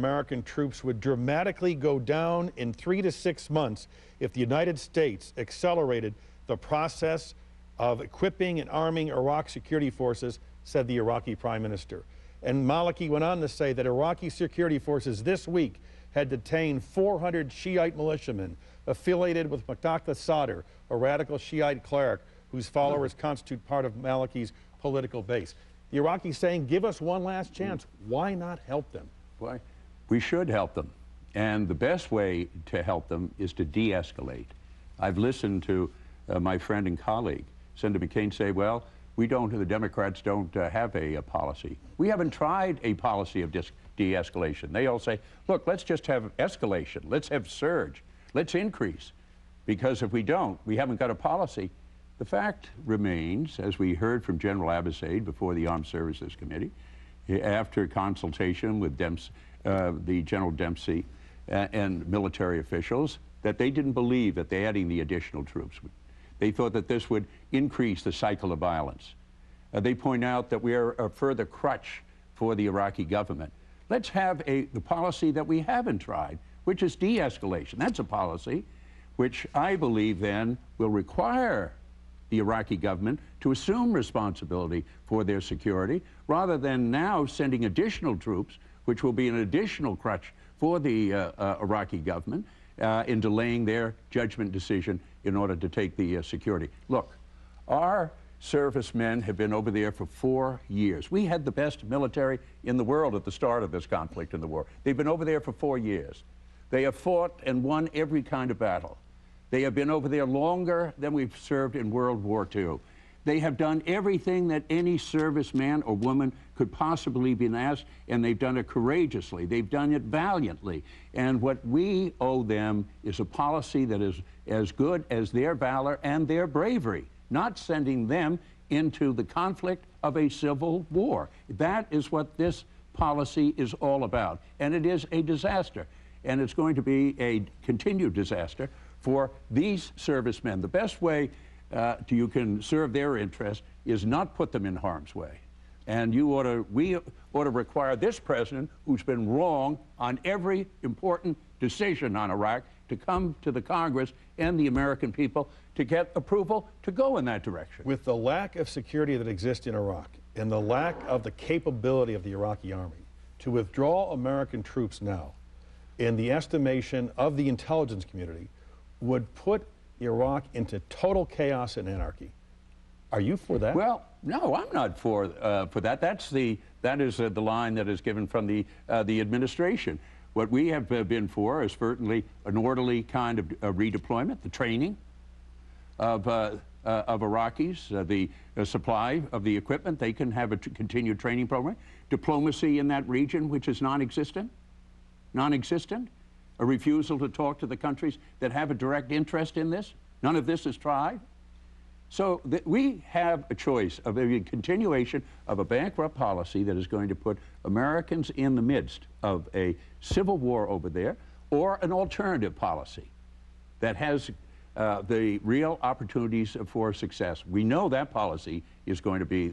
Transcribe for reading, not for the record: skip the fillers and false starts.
American troops would dramatically go down in 3 to 6 months if the United States accelerated the process of equipping and arming Iraq security forces, said the Iraqi Prime Minister. And Maliki went on to say that Iraqi security forces this week had detained 400 Shiite militiamen affiliated with Muqtada Sadr, a radical Shiite cleric whose followers constitute part of Maliki's political base. The Iraqis saying, give us one last chance. Why not help them? Why? We should help them. And the best way to help them is to de-escalate. I've listened to my friend and colleague, Senator McCain, say, well, the Democrats don't have a policy. We haven't tried a policy of de-escalation. They all say, look, let's just have escalation. Let's have surge. Let's increase. Because if we don't, we haven't got a policy. The fact remains, as we heard from General Abizaid before the Armed Services Committee, after consultation with the General Dempsey and military officials, that they didn't believe that adding the additional troops. They thought that this would increase the cycle of violence. They point out that we are a further crutch for the Iraqi government. Let's have the policy that we haven't tried, which is de-escalation. That's a policy which I believe then will require the Iraqi government to assume responsibility for their security, rather than now sending additional troops, which will be an additional crutch for the Iraqi government in delaying their judgment decision in order to take the security. Look, our servicemen have been over there for 4 years. We had the best military in the world at the start of this conflict in the war. They've been over there for 4 years. They have fought and won every kind of battle. They have been over there longer than we've served in World War II. They have done everything that any serviceman or woman could possibly be asked, and they've done it courageously. They've done it valiantly. And what we owe them is a policy that is as good as their valor and their bravery, not sending them into the conflict of a civil war. That is what this policy is all about. And it is a disaster. And it's going to be a continued disaster for these servicemen. The best way you can serve their interest is not put them in harm's way. And we ought to require this president, who's been wrong on every important decision on Iraq, to come to the Congress and the American people to get approval to go in that direction. With the lack of security that exists in Iraq and the lack of the capability of the Iraqi army to withdraw American troops now, in the estimation of the intelligence community, would put Iraq into total chaos and anarchy. Are you for that? Well, no, I'm not for that. That is the line that is given from the administration. What we have been for is certainly an orderly kind of redeployment, the training of Iraqis, the supply of the equipment. They can have a continued training program. Diplomacy in that region, which is non-existent. A refusal to talk to the countries that have a direct interest in this. None of this is tried. So we have a choice of a continuation of a bankrupt policy that is going to put Americans in the midst of a civil war over there, or an alternative policy that has the real opportunities for success. We know that policy is going to be